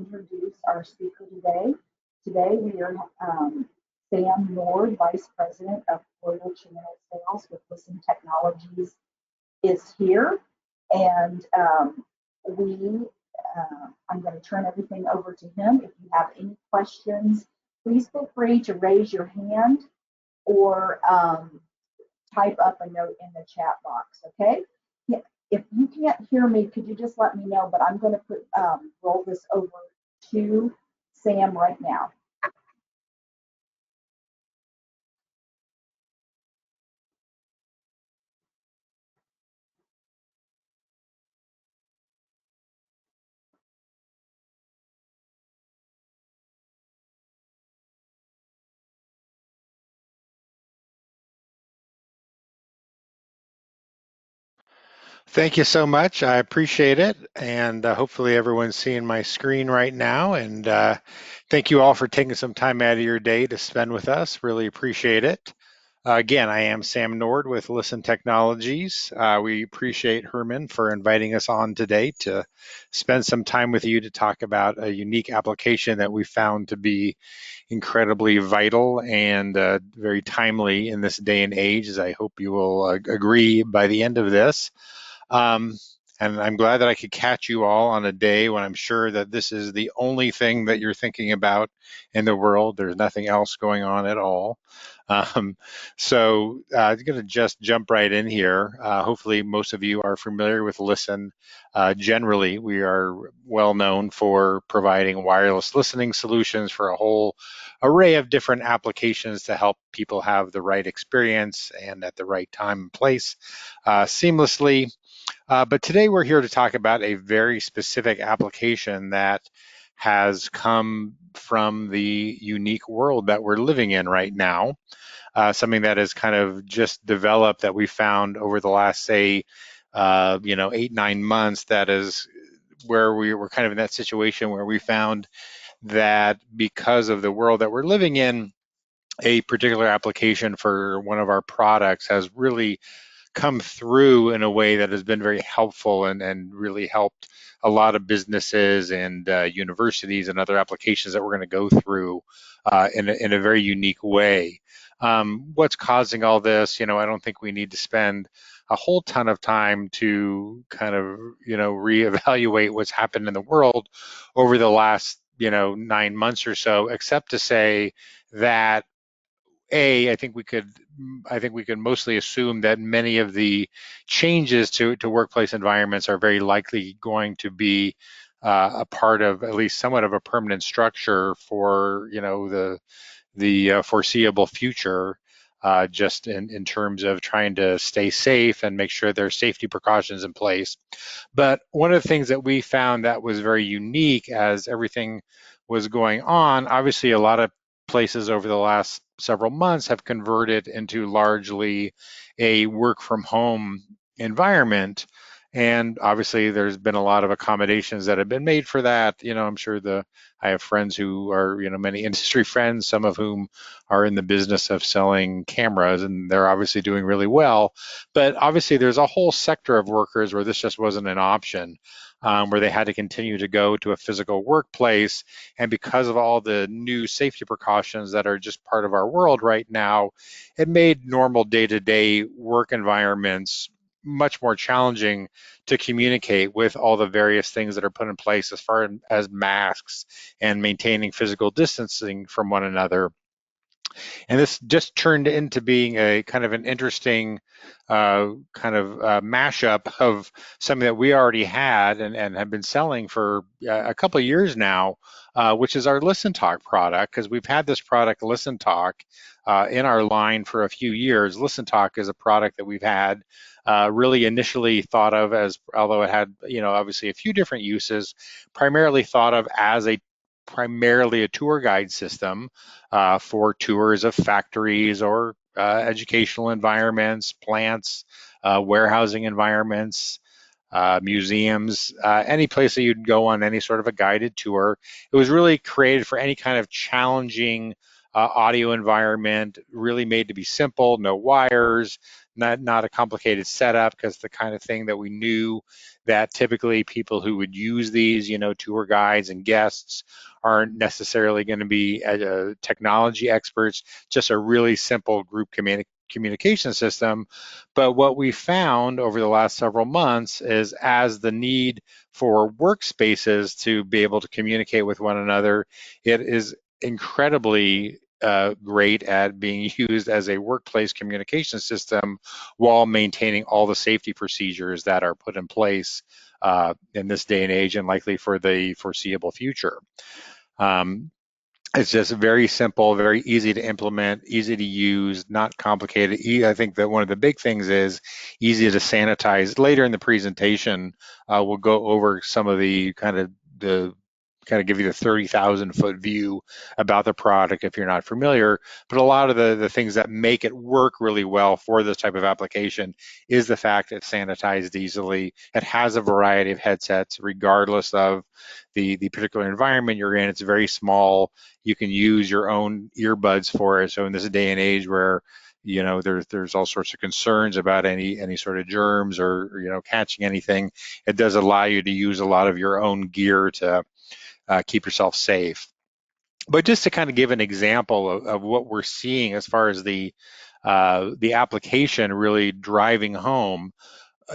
introduce our speaker today. Today we are Sam Nord, Vice President of Global Channel Sales with Listen Technologies, is here, and I'm going to turn everything over to him. If you have any questions, please feel free to raise your hand or type up a note in the chat box, okay? If you can't hear me, could you just let me know? But I'm going to roll this over to Sam right now. Thank you so much. I appreciate it. And hopefully everyone's seeing my screen right now. And thank you all for taking some time out of your day to spend with us. Really appreciate it. Again, I am Sam Nord with Listen Technologies. We appreciate Herman for inviting us on today to spend some time with you to talk about a unique application that we found to be incredibly vital and very timely in this day and age, as I hope you will agree by the end of this. And I'm glad that I could catch you all on a day when I'm sure that this is the only thing that you're thinking about in the world. There's nothing else going on at all. So I'm going to just jump right in here. Hopefully most of you are familiar with Listen. Generally, we are well known for providing wireless listening solutions for a whole array of different applications to help people have the right experience and at the right time and place seamlessly. But today we're here to talk about a very specific application that has come from the unique world that we're living in right now. Something that has kind of just developed that we found over the last, say, 8-9 months. That is where we were kind of in that situation where we found that because of the world that we're living in, a particular application for one of our products has really come through in a way that has been very helpful and really helped a lot of businesses and universities and other applications that we're going to go through in a very unique way. What's causing all this? I don't think we need to spend a whole ton of time to kind of, reevaluate what's happened in the world over the last, 9 months or so, except to say that I think we could mostly assume that many of the changes to workplace environments are very likely going to be a part of at least somewhat of a permanent structure for the foreseeable future, just in terms of trying to stay safe and make sure there's safety precautions in place. But one of the things that we found that was very unique as everything was going on, obviously a lot of places over the last several months have converted into largely a work from home environment. And obviously there's been a lot of accommodations that have been made for that. I'm sure I have friends who are, many industry friends, some of whom are in the business of selling cameras, and they're obviously doing really well. But obviously there's a whole sector of workers where this just wasn't an option. Where they had to continue to go to a physical workplace. And because of all the new safety precautions that are just part of our world right now, it made normal day-to-day work environments much more challenging to communicate with all the various things that are put in place as far as masks and maintaining physical distancing from one another. And this just turned into being a kind of an interesting mashup of something that we already had and have been selling for a couple of years now, which is our ListenTALK product, because we've had this product ListenTALK in our line for a few years. ListenTALK is a product that we've had really initially thought of as, although it had obviously a few different uses, primarily thought of as primarily a tour guide system for tours of factories or educational environments, plants, warehousing environments, museums, any place that you'd go on any sort of a guided tour. It was really created for any kind of challenging audio environment, really made to be simple, no wires, not a complicated setup, because the kind of thing that we knew that typically people who would use these, tour guides and guests aren't necessarily going to be technology experts, just a really simple group communication system. But what we found over the last several months is, as the need for workspaces to be able to communicate with one another, it is incredibly great at being used as a workplace communication system while maintaining all the safety procedures that are put in place in this day and age, and likely for the foreseeable future. Um, it's just very simple, very easy to implement, easy to use, not complicated. I think that one of the big things is easy to sanitize. Later in the presentation, we'll go over some of the kind of give you the 30,000 foot view about the product if you're not familiar. But a lot of the things that make it work really well for this type of application is the fact it's sanitized easily. It has a variety of headsets, regardless of the particular environment you're in. It's very small. You can use your own earbuds for it. So in this day and age where there's all sorts of concerns about any sort of germs or catching anything, it does allow you to use a lot of your own gear to keep yourself safe. But just to kind of give an example of what we're seeing as far as the application really driving home,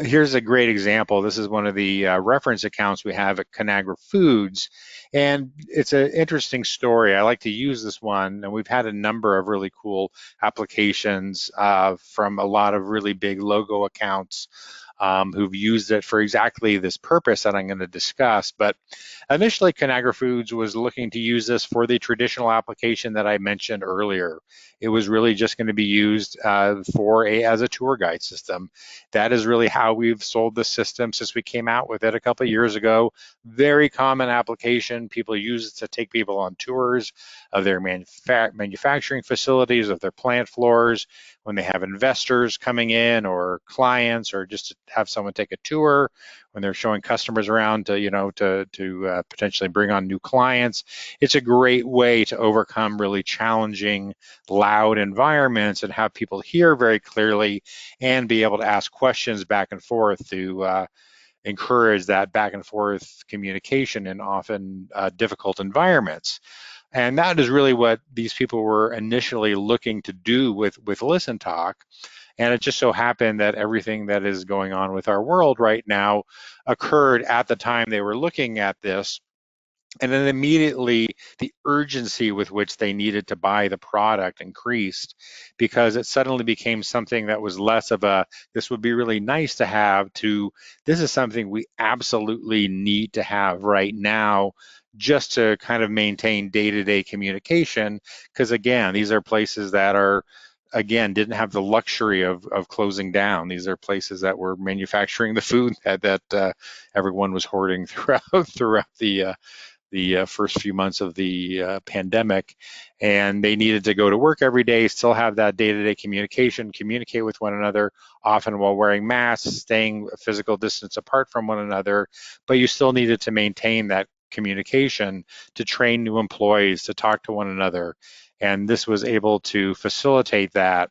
here's a great example. This is one of the reference accounts we have at Conagra Foods, and it's an interesting story. I like to use this one, and we've had a number of really cool applications from a lot of really big logo accounts who've used it for exactly this purpose that I'm going to discuss. But initially, Conagra Foods was looking to use this for the traditional application that I mentioned earlier. It was really just going to be used as a tour guide system. That is really how we've sold the system since we came out with it a couple of years ago. Very common application. People use it to take people on tours of their manufacturing facilities, of their plant floors, when they have investors coming in or clients, or just to have someone take a tour when they're showing customers around to potentially bring on new clients. It's a great way to overcome really challenging, loud environments and have people hear very clearly and be able to ask questions back and forth to encourage that back and forth communication in often difficult environments. And that is really what these people were initially looking to do with ListenTALK. And it just so happened that everything that is going on with our world right now occurred at the time they were looking at this. And then immediately the urgency with which they needed to buy the product increased, because it suddenly became something that was less of a, this would be really nice to have, to this is something we absolutely need to have right now, just to kind of maintain day-to-day communication. Because again, these are places that are, again, didn't have the luxury of closing down. These are places that were manufacturing the food that everyone was hoarding throughout the first few months of the pandemic, and they needed to go to work every day, still have that day-to-day communication, communicate with one another, often while wearing masks, staying a physical distance apart from one another, but you still needed to maintain that communication to train new employees, to talk to one another. And this was able to facilitate that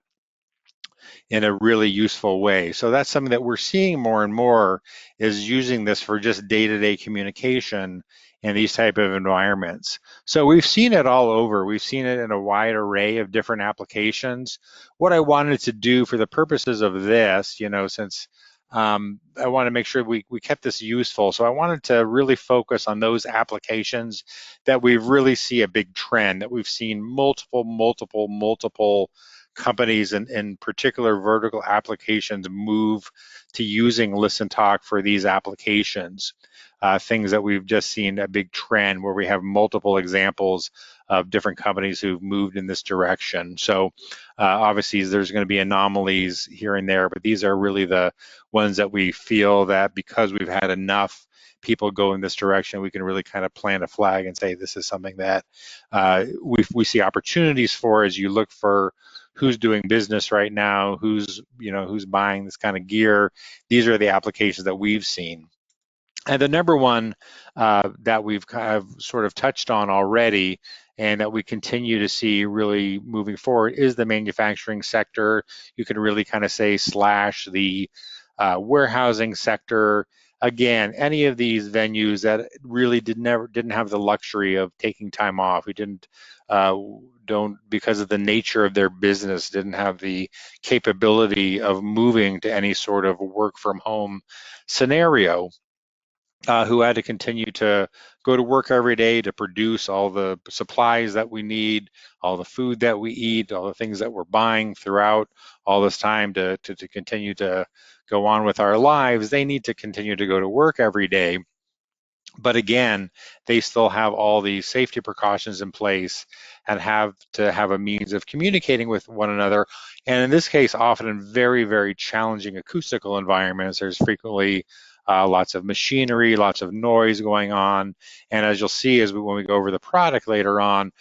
in a really useful way. So that's something that we're seeing more and more, is using this for just day-to-day communication in these type of environments. So we've seen it all over. We've seen it in a wide array of different applications. What I wanted to do for the purposes of this, since I want to make sure we kept this useful. So I wanted to really focus on those applications that we really see a big trend, that we've seen multiple companies in particular vertical applications move to using ListenTALK for these applications. Things that we've just seen a big trend where we have multiple examples of different companies who've moved in this direction. So obviously there's going to be anomalies here and there, but these are really the ones that we feel that because we've had enough people go in this direction, we can really kind of plant a flag and say this is something that we see opportunities for, as you look for who's doing business right now, who's buying this kind of gear. These are the applications that we've seen. And the number one that we've kind of sort of touched on already, and that we continue to see really moving forward, is the manufacturing sector. You could really kind of say slash the warehousing sector. Again, any of these venues that really didn't have the luxury of taking time off. We didn't don't because of the nature of their business didn't have the capability of moving to any sort of work from home scenario, who had to continue to go to work every day to produce all the supplies that we need, all the food that we eat, all the things that we're buying throughout all this time to continue to go on with our lives. They need to continue to go to work every day, but again, they still have all these safety precautions in place and have to have a means of communicating with one another. And in this case, often in very, very challenging acoustical environments, there's frequently lots of machinery, lots of noise going on. And as you'll see when we go over the product later on,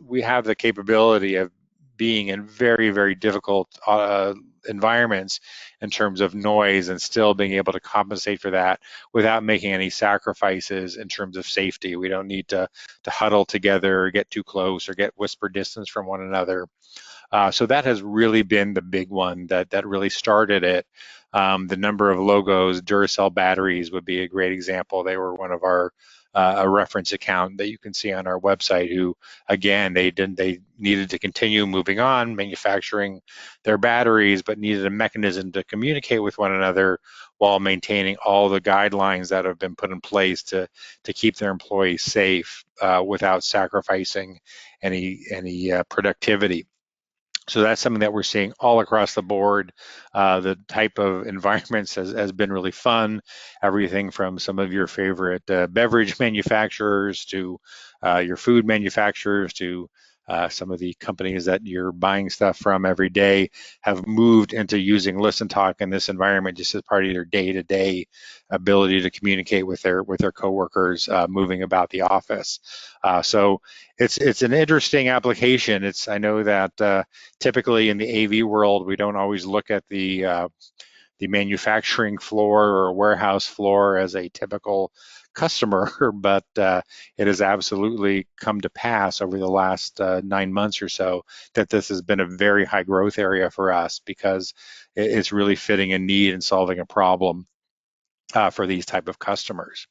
we have the capability of being in very, very difficult environments in terms of noise and still being able to compensate for that without making any sacrifices in terms of safety. We don't need to huddle together or get too close or get whisper distance from one another. So that has really been the big one that really started it. The number of logos, Duracell batteries would be a great example. They were one of our a reference account that you can see on our website, who again they needed to continue moving on manufacturing their batteries, but needed a mechanism to communicate with one another while maintaining all the guidelines that have been put in place to keep their employees safe without sacrificing any productivity. So that's something that we're seeing all across the board. The type of environments has been really fun. Everything from some of your favorite beverage manufacturers to your food manufacturers to some of the companies that you're buying stuff from every day have moved into using ListenTALK in this environment just as part of their day-to-day ability to communicate with their coworkers moving about the office. So it's an interesting application. I know that typically in the AV world, we don't always look at the manufacturing floor or warehouse floor as a typical customer, but it has absolutely come to pass over the last 9 months or so that this has been a very high growth area for us because it's really fitting a need and solving a problem for these type of customers.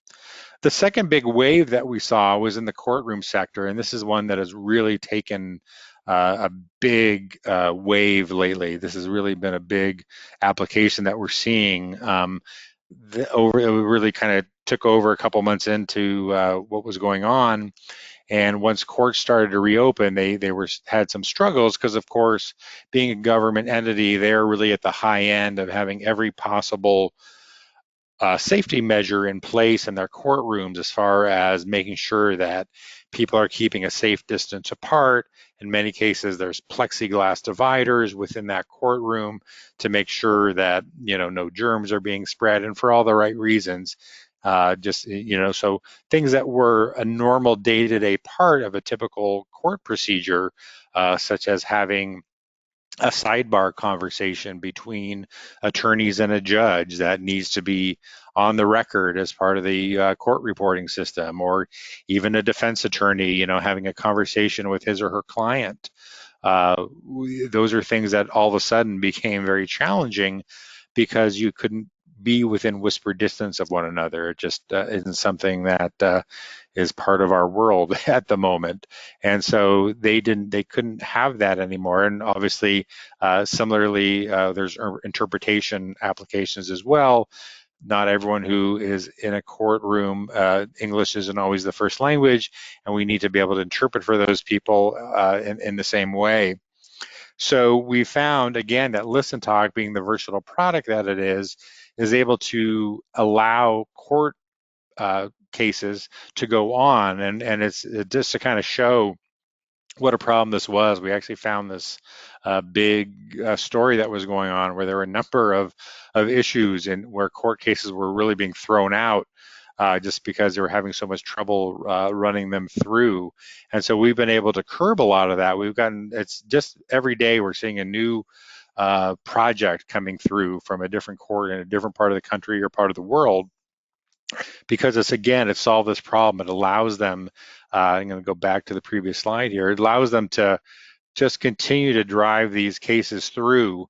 The second big wave that we saw was in the courtroom sector, and this is one that has really taken a big wave lately. This has really been a big application that we're seeing. It really kind of took over a couple months into what was going on, and once courts started to reopen, they had some struggles because, of course, being a government entity, they're really at the high end of having every possible safety measure in place in their courtrooms as far as making sure that people are keeping a safe distance apart. In many cases, there's plexiglass dividers within that courtroom to make sure that no germs are being spread, and for all the right reasons. So things that were a normal day-to-day part of a typical court procedure, such as having a sidebar conversation between attorneys and a judge that needs to be on the record as part of the court reporting system, or even a defense attorney, having a conversation with his or her client. Those are things that all of a sudden became very challenging because you couldn't be within whisper distance of one another. It just isn't something that is part of our world at the moment, and so they couldn't have that anymore. And obviously, similarly, there's interpretation applications as well. Not everyone who is in a courtroom, English isn't always the first language, and we need to be able to interpret for those people in the same way. So we found, again, that ListenTalk, being the versatile product that it is able to allow court cases to go on. And it's just to kind of show what a problem this was. We actually found this big story that was going on where there were a number of issues and where court cases were really being thrown out just because they were having so much trouble running them through. And so we've been able to curb a lot of that. It's just every day we're seeing a new project coming through from a different court in a different part of the country or part of the world because it solved this problem. It allows them, I'm going to go back to the previous slide here, it allows them to just continue to drive these cases through,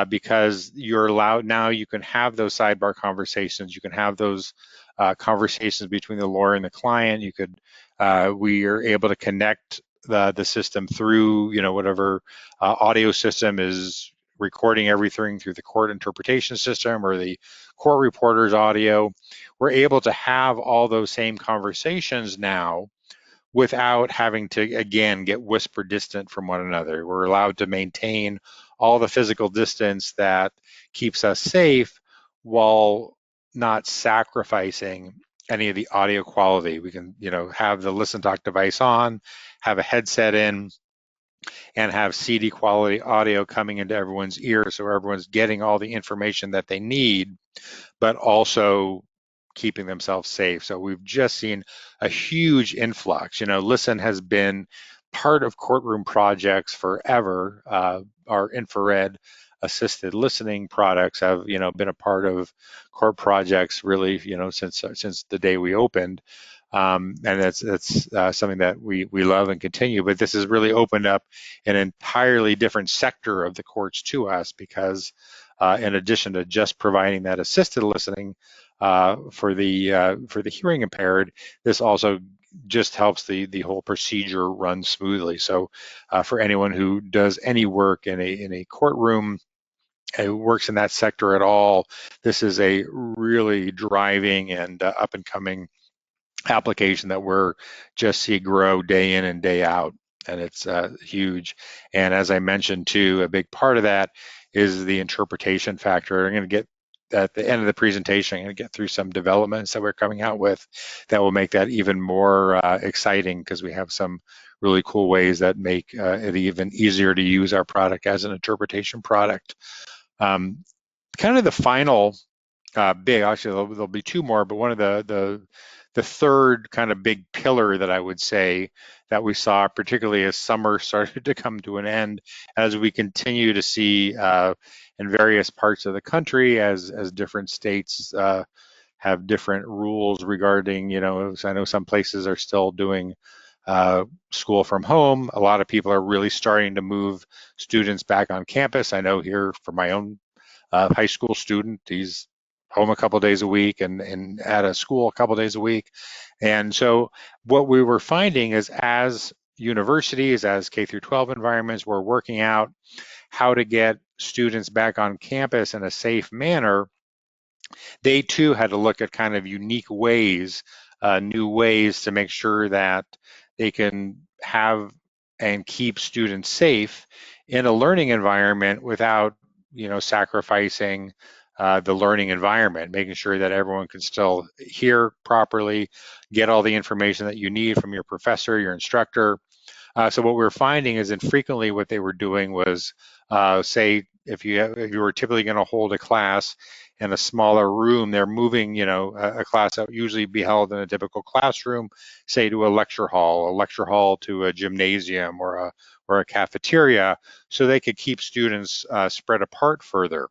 because you're allowed now. You can have those sidebar conversations. You can have those conversations between the lawyer and the client. We are able to connect the system through, whatever audio system is recording everything through the court interpretation system or the court reporter's audio. We're able to have all those same conversations now without having to, again, get whisper distant from one another. We're allowed to maintain all the physical distance that keeps us safe while not sacrificing any of the audio quality. We can, have the ListenTALK device on, have a headset in, and have CD quality audio coming into everyone's ear, so everyone's getting all the information that they need, but also keeping themselves safe. So we've just seen a huge influx. Listen has been part of courtroom projects forever. Our infrared assisted listening products have, been a part of court projects really, since the day we opened. And that's something that we love and continue. But this has really opened up an entirely different sector of the courts to us, because in addition to just providing that assisted listening for the hearing impaired, this also just helps the whole procedure run smoothly. So for anyone who does any work in a courtroom, who works in that sector at all, this is a really driving and up and coming application that we're just see grow day in and day out, and it's huge. And as I mentioned too, a big part of that is the interpretation factor. I'm going to get at the end of the presentation, I'm going to get through some developments that we're coming out with that will make that even more exciting, because we have some really cool ways that make it even easier to use our product as an interpretation product. Kind of the final big, actually there'll be two more, but one of the third kind of big pillar that I would say that we saw, particularly as summer started to come to an end, as we continue to see in various parts of the country, as different states have different rules regarding, I know some places are still doing school from home. A lot of people are really starting to move students back on campus. I know here for my own high school student, he's home a couple days a week and at a school a couple days a week. And so what we were finding is, as universities, as K through 12 environments, were working out how to get students back on campus in a safe manner, they too had to look at kind of unique ways, new ways to make sure that they can have and keep students safe in a learning environment without, sacrificing the learning environment, making sure that everyone can still hear properly, get all the information that you need from your professor, your instructor. So what we were finding is, infrequently what they were doing was, say, if you were typically going to hold a class in a smaller room, they're moving, a class that would usually be held in a typical classroom, say to a lecture hall to a gymnasium or a cafeteria, so they could keep students spread apart further.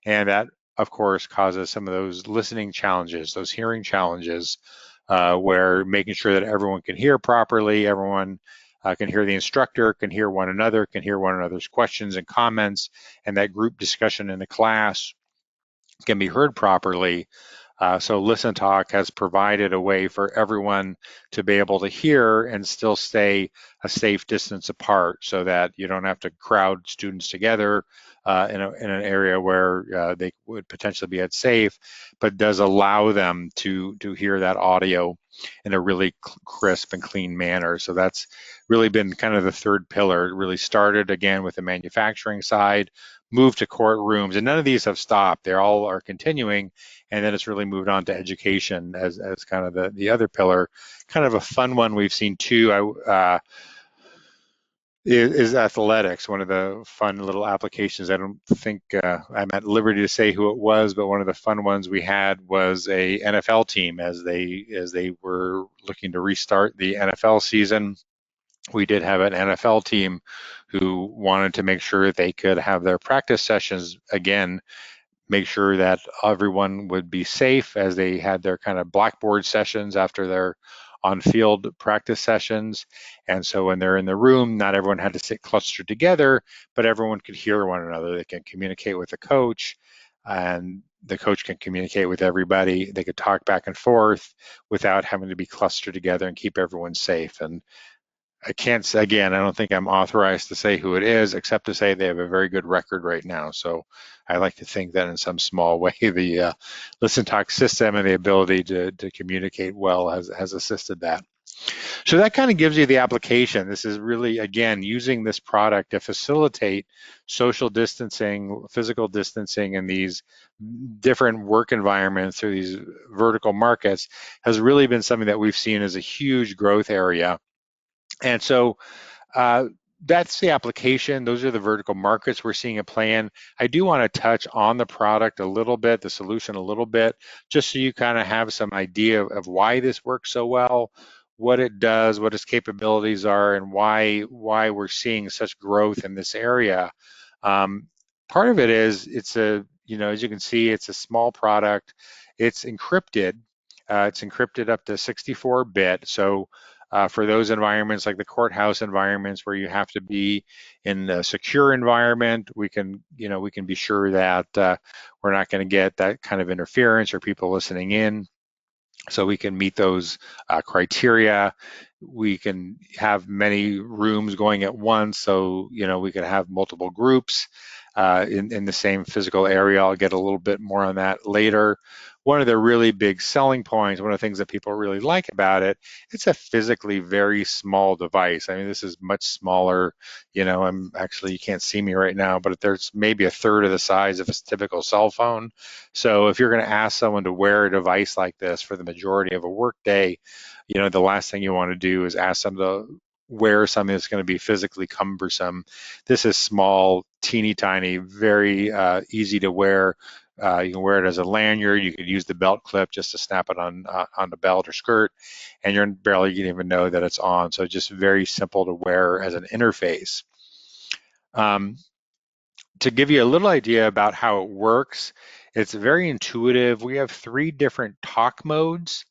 And that, of course, causes some of those listening challenges, those hearing challenges, where making sure that everyone can hear properly, everyone can hear the instructor, can hear one another, can hear one another's questions and comments, and that group discussion in the class can be heard properly. So ListenTALK has provided a way for everyone to be able to hear and still stay a safe distance apart, so that you don't have to crowd students together in an area where they would potentially be unsafe, but does allow them to hear that audio in a really crisp and clean manner. So that's really been kind of the third pillar. It really started again with the manufacturing side, moved to courtrooms, and none of these have stopped. They all are continuing, and then it's really moved on to education as kind of the other pillar. Kind of a fun one we've seen too is athletics. One of the fun little applications. I don't think I'm at liberty to say who it was, but one of the fun ones we had was a NFL team, as they were looking to restart the NFL season. We did have an NFL team who wanted to make sure they could have their practice sessions again make sure that everyone would be safe as they had their kind of blackboard sessions after their on-field practice sessions. And so when they're in the room, not everyone had to sit clustered together, but everyone could hear one another. They can communicate with the coach, and the coach can communicate with everybody. They could talk back and forth without having to be clustered together and keep everyone safe. And I can't say, again, I don't think I'm authorized to say who it is, except to say they have a very good record right now. So I like to think that in some small way, the ListenTALK system and the ability to communicate well has assisted that. So that kind of gives you the application. This is really, again, using this product to facilitate social distancing, physical distancing in these different work environments or these vertical markets has really been something that we've seen as a huge growth area. And so uh, that's the application. Those are the vertical markets we're seeing a play in. I do want to touch on the product a little bit, the solution a little bit, just so you kind of have some idea of why this works so well, what it does, what its capabilities are, and why we're seeing such growth in this area. Um, Part of it is as you can see, it's a small product. It's encrypted. It's encrypted up to 64-bit. So for those environments like the courthouse environments where you have to be in a secure environment, we can be sure that we're not going to get that kind of interference or people listening in. So we can meet those criteria. We can have many rooms going at once, so we can have multiple groups in the same physical area. I'll get a little bit more on that later. One of the really big selling points, one of the things that people really like about it, it's a physically very small device. I mean, this is much smaller. You can't see me right now, but there's maybe a third of the size of a typical cell phone. So if you're going to ask someone to wear a device like this for the majority of a workday, the last thing you want to do is ask them to wear something that's going to be physically cumbersome. This is small, teeny tiny, very easy to wear. You can wear it as a lanyard. You could use the belt clip just to snap it on the belt or skirt, and you're barely going to even know that it's on. So just very simple to wear as an interface. Um, to give you a little idea about how it works, it's very intuitive. We have 3 different talk modes,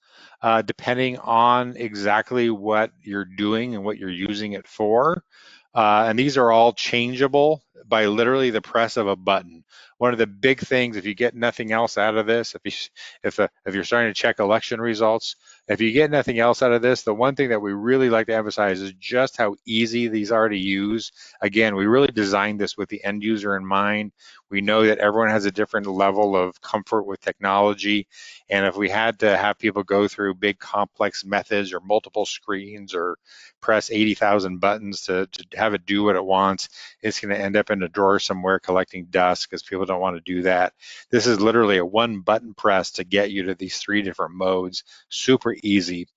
depending on exactly what you're doing and what you're using it for. And these are all changeable by literally the press of a button. One of the big things, if you get nothing else out of this, if you're starting to check election results, if you get nothing else out of this, the one thing that we really like to emphasize is just how easy these are to use. Again, we really designed this with the end user in mind. We know that everyone has a different level of comfort with technology, and if we had to have people go through big complex methods or multiple screens or press 80,000 buttons to have it do what it wants, it's going to end up in a drawer somewhere collecting dust because people don't want to do that. This is literally a one button press to get you to these 3 different modes. Super easy.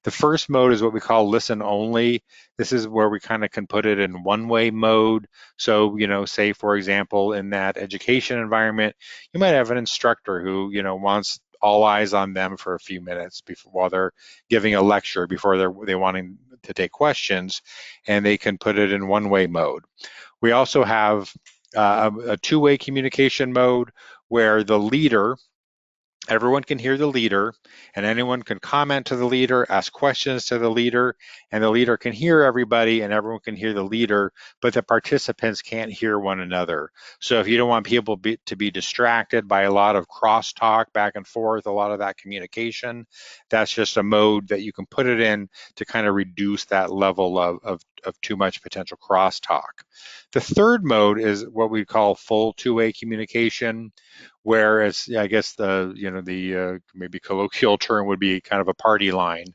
The first mode is what we call listen only. This is where we kind of can put it in one-way mode. So, say for example, in that education environment, you might have an instructor who, wants all eyes on them for a few minutes while they're giving a lecture, before they wanting to take questions, and they can put it in one-way mode. We also have a two-way communication mode where the leader, everyone can hear the leader, and anyone can comment to the leader, ask questions to the leader, and the leader can hear everybody and everyone can hear the leader, but the participants can't hear one another. So if you don't want people to be distracted by a lot of crosstalk back and forth, a lot of that communication, that's just a mode that you can put it in to kind of reduce that level of too much potential crosstalk. The third mode is what we call full two-way communication, whereas I guess the maybe colloquial term would be kind of a party line,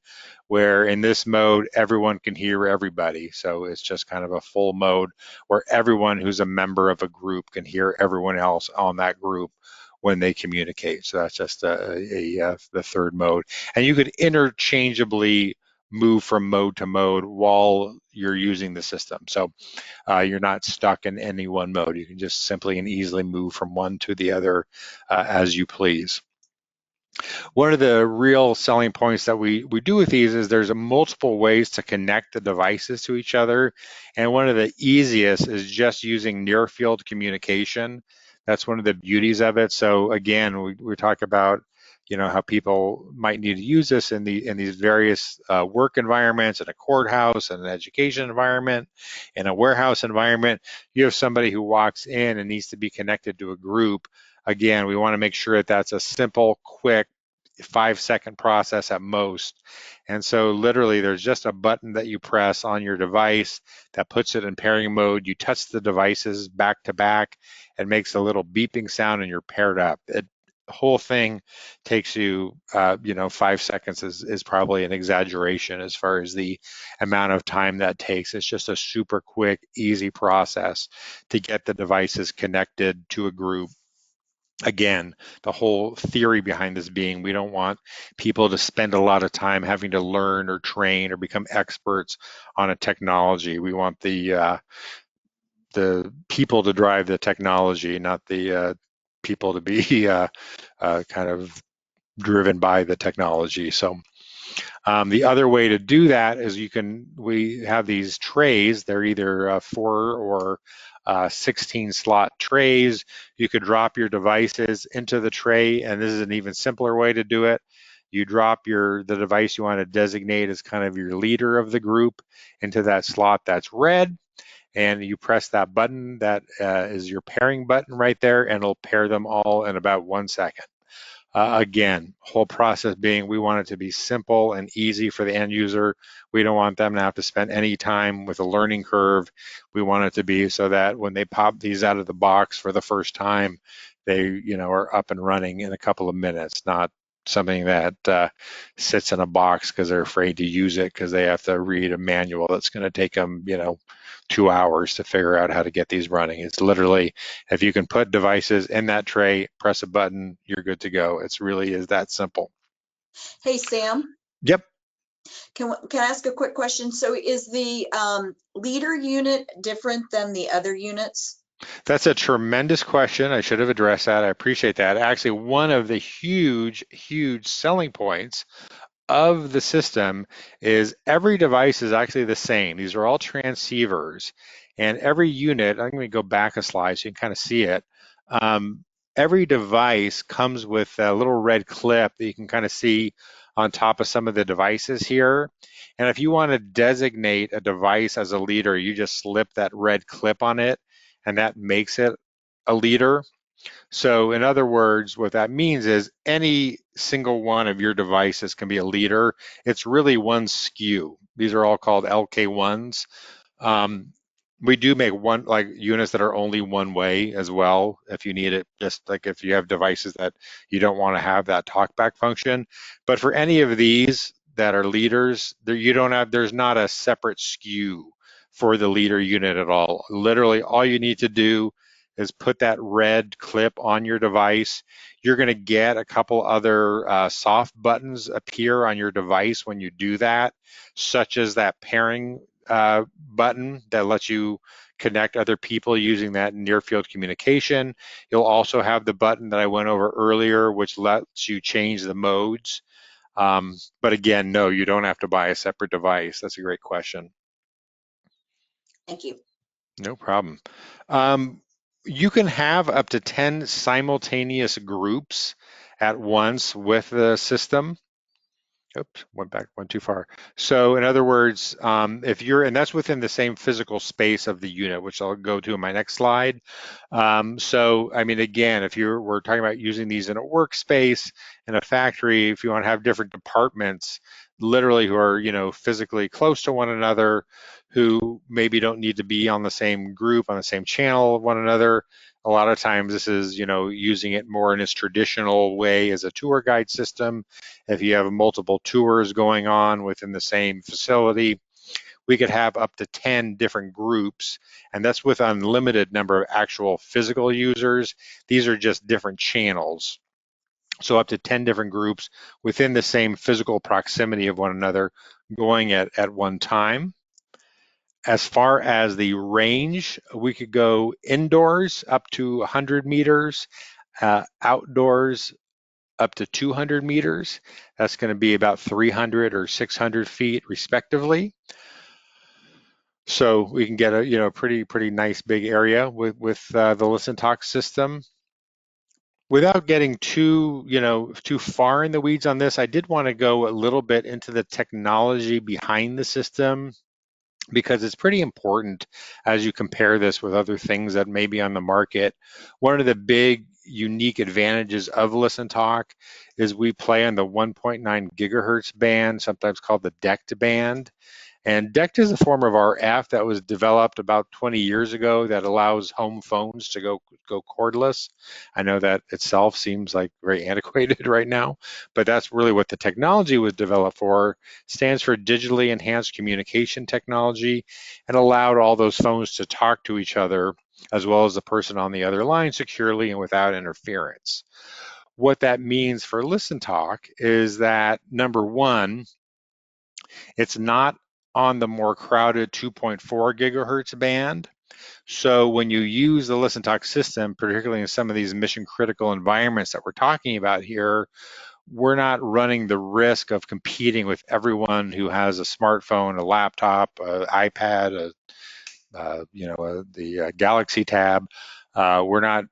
where in this mode everyone can hear everybody. So it's just kind of a full mode where everyone who's a member of a group can hear everyone else on that group when they communicate. So that's just the third mode, and you could interchangeably move from mode to mode while you're using the system. So you're not stuck in any one mode. You can just simply and easily move from one to the other as you please. One of the real selling points that we do with these is there's multiple ways to connect the devices to each other. And one of the easiest is just using near field communication. That's one of the beauties of it. So again, we talk about, how people might need to use this in these various work environments, in a courthouse, in an education environment, in a warehouse environment. You have somebody who walks in and needs to be connected to a group. Again, we want to make sure that that's a simple, quick, 5-second process at most. And so literally there's just a button that you press on your device that puts it in pairing mode. You touch the devices back to back and makes a little beeping sound and you're paired up. The whole thing takes you, 5 seconds is probably an exaggeration as far as the amount of time that takes. It's just a super quick, easy process to get the devices connected to a group. Again, the whole theory behind this being we don't want people to spend a lot of time having to learn or train or become experts on a technology. We want the people to drive the technology, not the people to be kind of driven by the technology. So the other way to do that is we have these trays. They're either 4 or 16 slot trays. You could drop your devices into the tray, and this is an even simpler way to do it. You drop the device you want to designate as kind of your leader of the group into that slot that's red, and you press that button that is your pairing button right there, and it'll pair them all in about 1 second. Again, whole process being we want it to be simple and easy for the end user. We don't want them to have to spend any time with a learning curve. We want it to be so that when they pop these out of the box for the first time, they are up and running in a couple of minutes, not something that sits in a box because they're afraid to use it because they have to read a manual that's going to take them 2 hours to figure out how to get these running. It's literally, if you can put devices in that tray, press a button, you're good to go. It's really is that simple. Hey, Sam. Yep. Can I ask a quick question? So is the leader unit different than the other units? That's a tremendous question. I should have addressed that. I appreciate that. Actually, one of the huge, huge selling points of the system is every device is actually the same. These are all transceivers, and every unit, I'm going to go back a slide so you can kind of see it. Every device comes with a little red clip that you can kind of see on top of some of the devices here. And if you want to designate a device as a leader, you just slip that red clip on it, and that makes it a leader. So in other words, what that means is any single one of your devices can be a leader. It's really one SKU. These are all called LK1s. We do make units that are only one way as well if you need it, just like if you have devices that you don't want to have that talkback function. But for any of these that are leaders, there's not a separate SKU for the leader unit at all. Literally all you need to do is put that red clip on your device. You're going to get a couple other soft buttons appear on your device when you do that, such as that pairing button that lets you connect other people using that near field communication. You'll also have the button that I went over earlier, which lets you change the modes. But again, no, you don't have to buy a separate device. That's a great question. Thank you. No problem. You can have up to 10 simultaneous groups at once with the system. Oops, went too far. So in other words, and that's within the same physical space of the unit, which I'll go to in my next slide. So, I mean, again, we're talking about using these in a workspace, in a factory, if you want to have different departments, literally who are, physically close to one another, who maybe don't need to be on the same group, on the same channel of one another. A lot of times this is, using it more in its traditional way as a tour guide system. If you have multiple tours going on within the same facility, we could have up to 10 different groups, and that's with unlimited number of actual physical users. These are just different channels. So up to 10 different groups within the same physical proximity of one another going at one time. As far as the range, we could go indoors up to 100 meters, outdoors up to 200 meters. That's going to be about 300 or 600 feet respectively. So we can get a pretty nice big area with the ListenTALK system. Without getting too far in the weeds on this, I did want to go a little bit into the technology behind the system, because it's pretty important as you compare this with other things that may be on the market. One of the big unique advantages of ListenTalk is we play on the 1.9 gigahertz band, sometimes called the DECT band. And DECT is a form of RF that was developed about 20 years ago that allows home phones to go cordless. I know that itself seems like very antiquated right now, but that's really what the technology was developed for. Stands for digitally enhanced communication technology, and allowed all those phones to talk to each other as well as the person on the other line securely and without interference. What that means for ListenTalk is that, number one, it's not on the more crowded 2.4 gigahertz band. So when you use the ListenTalk system, particularly in some of these mission critical environments that we're talking about here, we're not running the risk of competing with everyone who has a smartphone, a laptop, an iPad, the Galaxy Tab. We're not,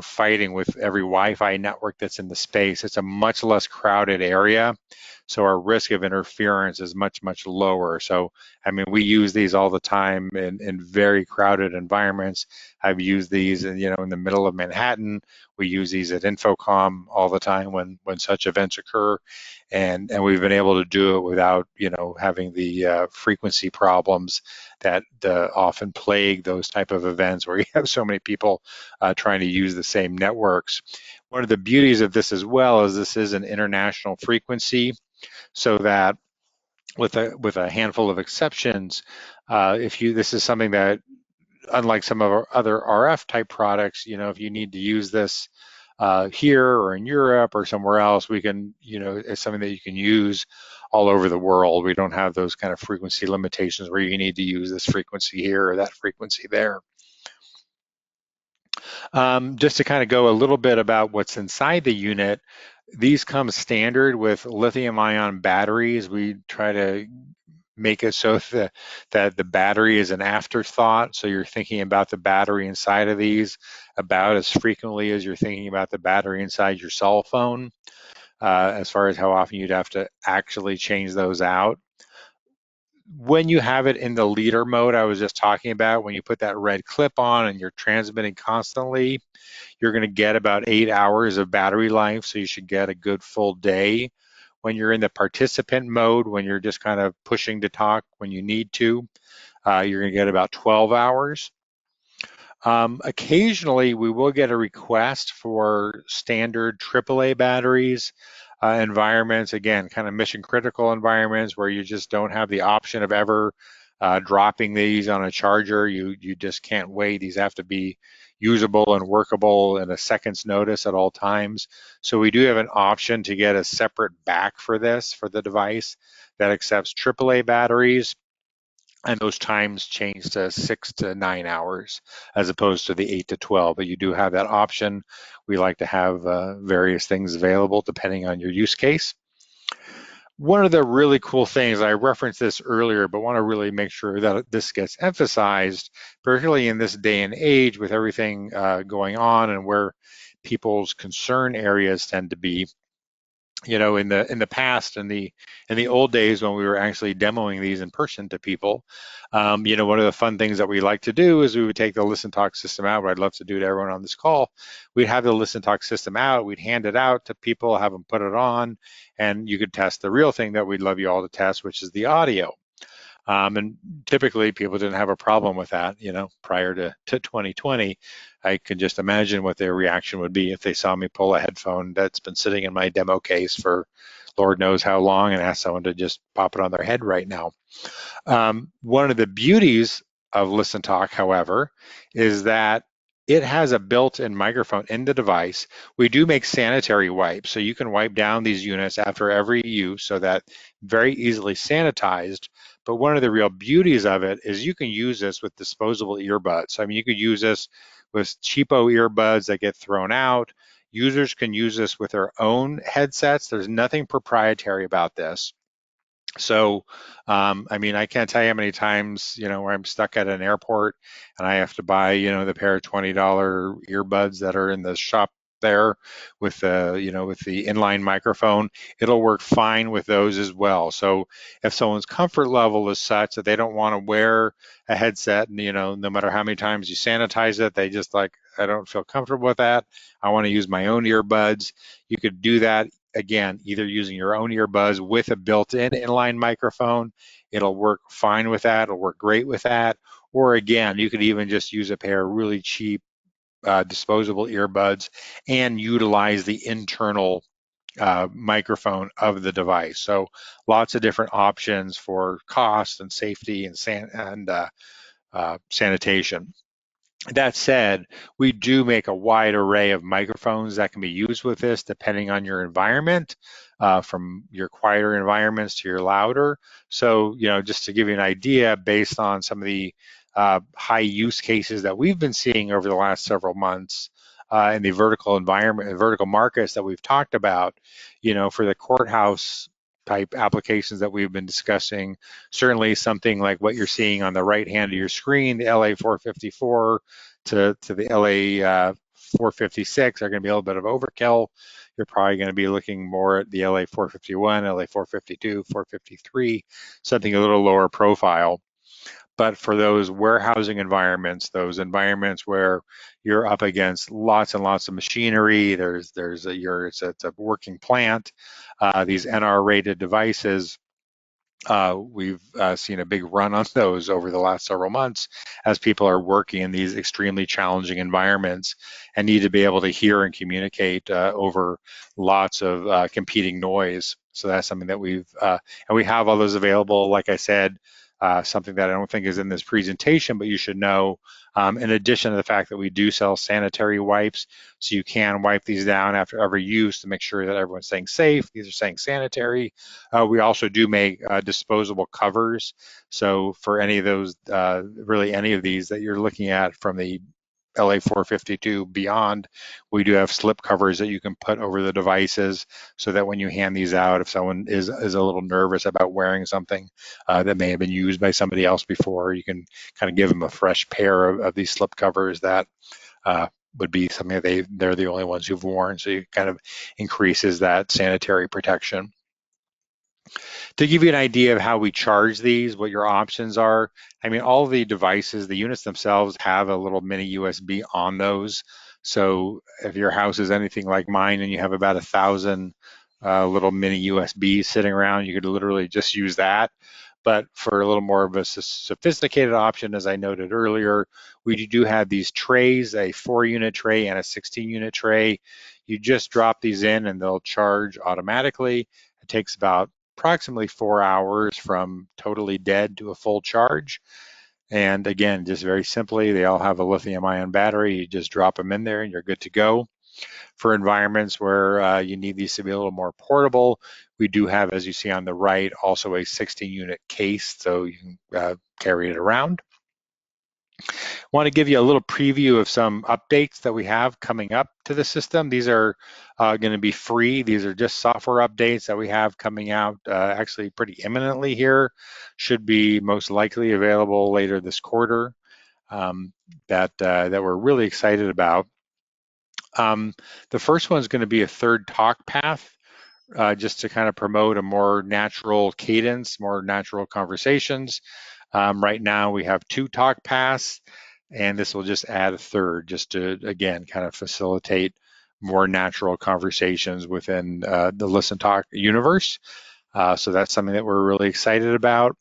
fighting with every Wi-Fi network that's in the space. It's a much less crowded area, so our risk of interference is much, much lower. So, I mean, we use these all the time in very crowded environments. I've used these, in the middle of Manhattan. We use these at Infocom all the time when such events occur, and we've been able to do it without, having the frequency problems that often plague those type of events where you have so many people trying to use the same networks. One of the beauties of this as well is this is an international frequency, so that with a handful of exceptions, this is something that, unlike some of our other RF type products, if you need to use this here or in Europe or somewhere else, we can, it's something that you can use all over the world. We don't have those kind of frequency limitations where you need to use this frequency here or that frequency there. Just to kind of go a little bit about what's inside the unit, these come standard with lithium-ion batteries. We try to make it so that the battery is an afterthought. So you're thinking about the battery inside of these about as frequently as you're thinking about the battery inside your cell phone, as far as how often you'd have to actually change those out. When you have it in the leader mode I was just talking about, when you put that red clip on and you're transmitting constantly, you're going to get about 8 hours of battery life, so you should get a good full day. When you're in the participant mode, when you're just kind of pushing to talk when you need to, you're going to get about 12 hours. Occasionally, we will get a request for standard AAA batteries, environments, again, kind of mission critical environments where you just don't have the option of ever dropping these on a charger. You just can't wait. These have to be usable and workable in a second's notice at all times. So we do have an option to get a separate back for this, for the device, that accepts AAA batteries. And those times change to 6 to 9 hours as opposed to the 8 to 12. But you do have that option. We like to have various things available depending on your use case. One of the really cool things, I referenced this earlier, but want to really make sure that this gets emphasized, particularly in this day and age with everything going on and where people's concern areas tend to be. In the past, in the old days when we were actually demoing these in person to people, one of the fun things that we like to do is we would take the ListenTalk system out. What I'd love to do to everyone on this call, we'd have the ListenTalk system out, we'd hand it out to people, have them put it on, and you could test the real thing that we'd love you all to test, which is the audio. And typically people didn't have a problem with that, prior to 2020. I could just imagine what their reaction would be if they saw me pull a headphone that's been sitting in my demo case for Lord knows how long and ask someone to just pop it on their head right now. One of the beauties of ListenTalk, however, is that it has a built-in microphone in the device. We do make sanitary wipes, so you can wipe down these units after every use, so that very easily sanitized. But one of the real beauties of it is you can use this with disposable earbuds. I mean, you could use this with cheapo earbuds that get thrown out. Users can use this with their own headsets. There's nothing proprietary about this. So, I mean, I can't tell you how many times, where I'm stuck at an airport and I have to buy, the pair of $20 earbuds that are in the shop there with the, with the inline microphone, it'll work fine with those as well. So if someone's comfort level is such that they don't want to wear a headset, and no matter how many times you sanitize it, they just like, I don't feel comfortable with that, I want to use my own earbuds, you could do that. Again, either using your own earbuds with a built-in inline microphone, it'll work fine with that, it'll work great with that. Or again, you could even just use a pair of really cheap disposable earbuds and utilize the internal microphone of the device. So lots of different options for cost and safety and sanitation. That said, we do make a wide array of microphones that can be used with this depending on your environment, from your quieter environments to your louder. So, just to give you an idea, based on some of the high use cases that we've been seeing over the last several months in the vertical environment, vertical markets that we've talked about, for the courthouse type applications that we've been discussing, certainly something like what you're seeing on the right hand of your screen, the LA 454 to the LA 456 are going to be a little bit of overkill. You're probably going to be looking more at the LA 451, LA 452, 453, something a little lower profile. But for those warehousing environments, those environments where you're up against lots and lots of machinery, it's a working plant, these NR rated devices, we've seen a big run on those over the last several months as people are working in these extremely challenging environments and need to be able to hear and communicate over lots of competing noise. So that's something that and we have all those available. Like I said, something that I don't think is in this presentation, but you should know, in addition to the fact that we do sell sanitary wipes, so you can wipe these down after every use to make sure that everyone's staying safe. These are staying sanitary. We also do make disposable covers. So for any of those, really any of these that you're looking at from the LA 452 beyond, we do have slip covers that you can put over the devices so that when you hand these out, if someone is a little nervous about wearing something that may have been used by somebody else before, you can kind of give them a fresh pair of these slip covers that would be something that they're the only ones who've worn. So it kind of increases that sanitary protection. To give you an idea of how we charge these, what your options are, I mean, all the devices, the units themselves have a little mini USB on those. So if your house is anything like mine and you have about 1,000 little mini USBs sitting around, you could literally just use that. But for a little more of a sophisticated option, as I noted earlier, we do have these trays, a 4-unit tray and a 16-unit tray. You just drop these in and they'll charge automatically. It takes about approximately 4 hours from totally dead to a full charge. And again, just very simply, they all have a lithium-ion battery. You just drop them in there and you're good to go. For environments where you need these to be a little more portable, we do have, as you see on the right, also a 16-unit case, so you can carry it around. Want to give you a little preview of some updates that we have coming up to the system. These are going to be free. These are just software updates that we have coming out actually pretty imminently here. Should be most likely available later this quarter, that we're really excited about. The first one is going to be a third talk path, just to kind of promote a more natural cadence, more natural conversations. Right now we have 2 talk paths, and this will just add a third, just to, again, kind of facilitate more natural conversations within the ListenTALK universe. So that's something that we're really excited about.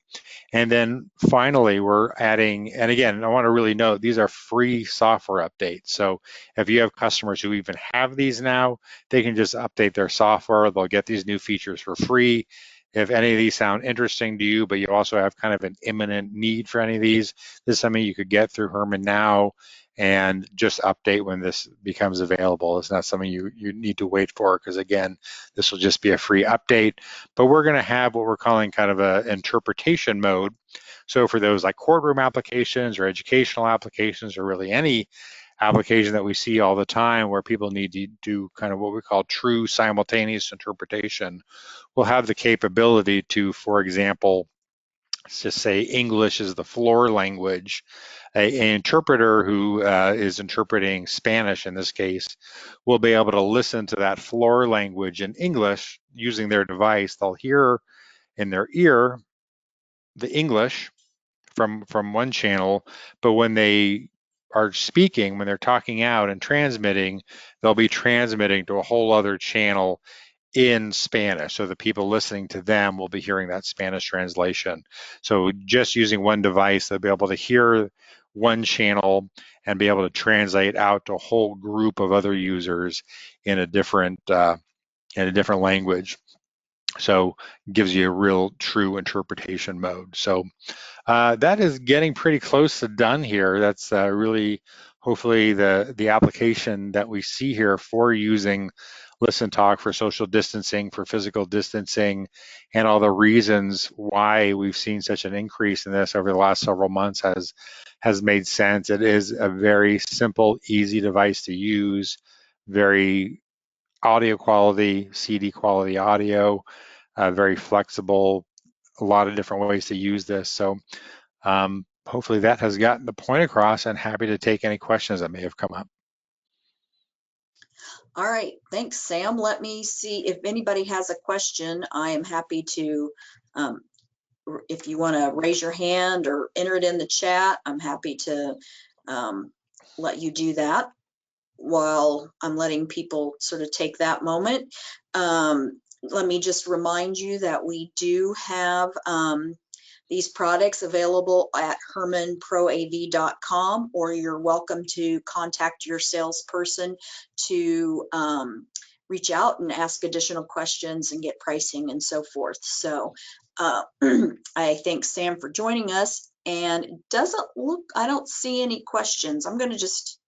And then finally, we're adding, and again, I want to really note, these are free software updates. So if you have customers who even have these now, they can just update their software. They'll get these new features for free. If any of these sound interesting to you, but you also have kind of an imminent need for any of these, this is something you could get through Herman now and just update when this becomes available. It's not something you need to wait for, because again, this will just be a free update. But we're going to have what we're calling kind of an interpretation mode. So for those like courtroom applications or educational applications, or really any application that we see all the time where people need to do kind of what we call true simultaneous interpretation, we'll have the capability to, for example, let's just say English is the floor language, an interpreter who is interpreting Spanish in this case will be able to listen to that floor language in English using their device. They'll hear in their ear the English from one channel, but when they are speaking, when they're talking out and transmitting, they'll be transmitting to a whole other channel in Spanish. So the people listening to them will be hearing that Spanish translation. So just using one device, they'll be able to hear one channel and be able to translate out to a whole group of other users in a different language. So gives you a real true interpretation mode. So that is getting pretty close to done here. That's really hopefully the application that we see here for using ListenTALK for social distancing, for physical distancing, and all the reasons why we've seen such an increase in this over the last several months has made sense. It is a very simple, easy device to use, very audio quality, CD quality audio, very flexible, a lot of different ways to use this. So hopefully that has gotten the point across, and happy to take any questions that may have come up. All right, thanks, Sam. Let me see if anybody has a question. I am happy to, if you want to raise your hand or enter it in the chat, I'm happy to let you do that while I'm letting people sort of take that moment. Let me just remind you that we do have these products available at hermanproav.com, or you're welcome to contact your salesperson to reach out and ask additional questions and get pricing and so forth. So I thank Sam for joining us, and it doesn't look, I don't see any questions. I'm going to just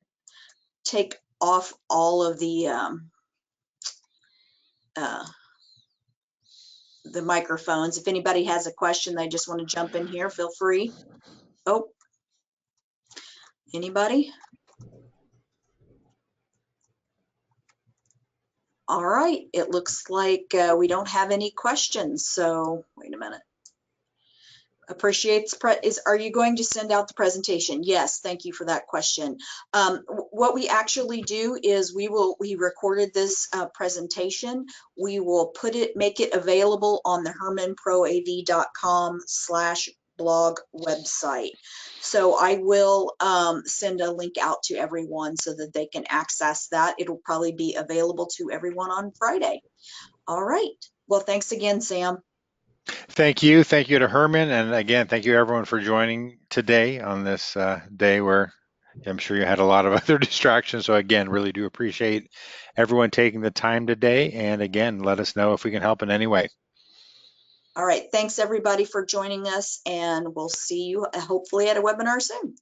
take off all of the microphones. If anybody has a question, they just want to jump in here, feel free. Oh, anybody? All right, it looks like we don't have any questions. So wait a minute. Appreciates are you going to send out the presentation? Yes, thank you for that question. What we actually do is we recorded this presentation. We will make it available on the hermanproav.com/blog website. So I will send a link out to everyone so that they can access that. It'll probably be available to everyone on Friday. All right. Well, thanks again, Sam. Thank you. Thank you to Herman. And again, thank you everyone for joining today on this day where I'm sure you had a lot of other distractions. So again, really do appreciate everyone taking the time today. And again, let us know if we can help in any way. All right. Thanks everybody for joining us, and we'll see you hopefully at a webinar soon.